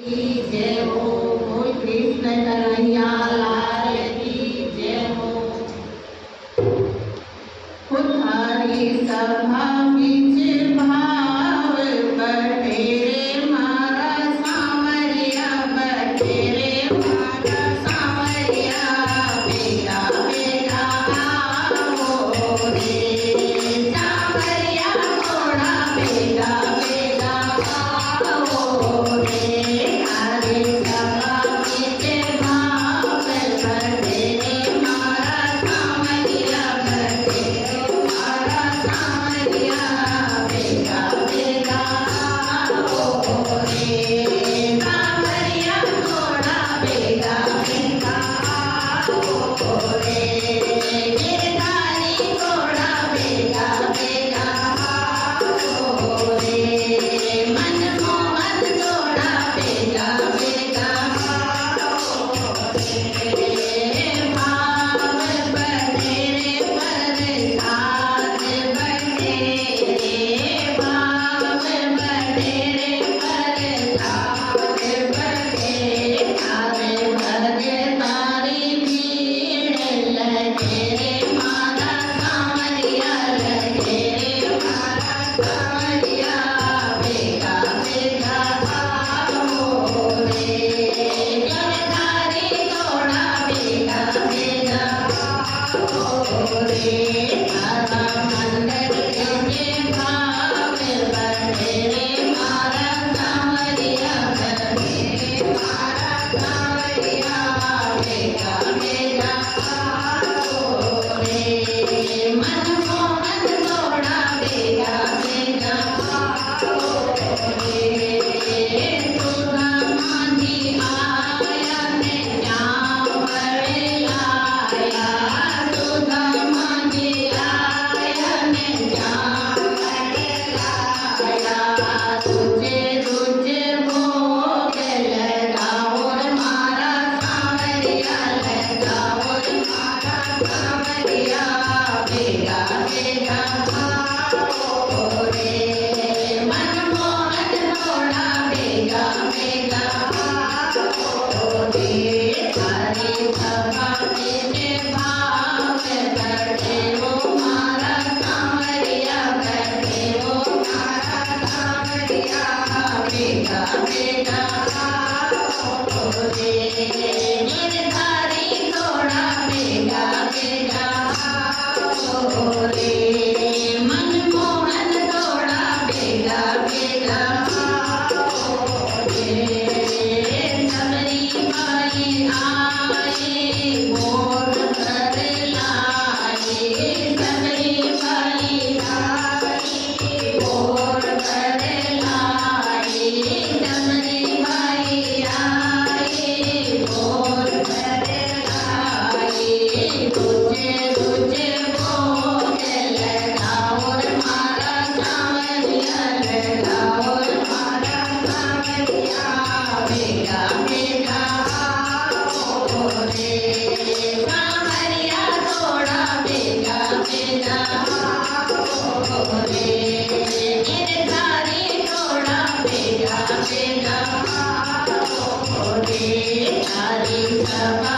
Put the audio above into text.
जय हो कृष्ण कन्हैया लाल की जय हो। उधारी सभा बीच भाव बटेरे मारा सांवरिया, बटेरे मारा सांवरिया, बेगा बेगा आओ रे सांवरिया थोड़ा बेगा बेगा आओ रे। हरे सभा बीच भाव बटेरे मारा सांवरिया, बटेरे मारा सांवरिया, बेगा बेगा आओ रे सांवरिया थोड़ा बेगा बेगा आओ रे। गिरधारी थोड़ा बेगा बेगा आओ रे। मनमोहन थोड़ा बेगा बेगा आओ रे। भाव बटेरे प्रसाद बटेरे, भाव बटेरे प्रसाद बटेरे, थारे भगतारी भीड़ लगे रे मारा सांवरिया, लगे रे मारा सांवरिया, बेगा बेगा आओ रे। गिरधारी थोड़ा बेगा बेगा आओ रे। तारा मंदिर के भाव बटेरे मारा सांवरिया, बटेरे मारा सांवरिया, बेगा बेगा आओ रे। मनमोहन थोड़ा बेगा बेगा आओ रे। सुधा मांझी आया ने जावड़ लाया, सुधा मांझी आया ने जावड़ लाया। तुझे तुझे भोग लगाओ मारा सांवरिया, लगाओ मारा सांवरिया, बेगा बेगा आओ रे। मनमोहन थोड़ा बेगा बेगा आओ रे। हरी सभा के भाव बटे वो मारा सांवरिया, बटे वो मारा सांवरिया, बेगा बेगा आओ रे। गिरधारी थोड़ा बेगा बेगा आओ रे। मनमोहन थोड़ा बेगा बेगा आओ रे। सबरी बाई आए मोर कर लाए, सबरी बाई आए मोर कर लाए, सबरी बाई आए मोर कर लाए। तुझे तुझे भोग लगाओ मारा सांवरिया, लगाओ मारा सांवरिया, बेगा बेगा आओ रे। सांवरिया थोड़ा बेगा बेगा आओ रे। गिरधारी थोड़ा बेगा बेगा आओ रे। हरी सभा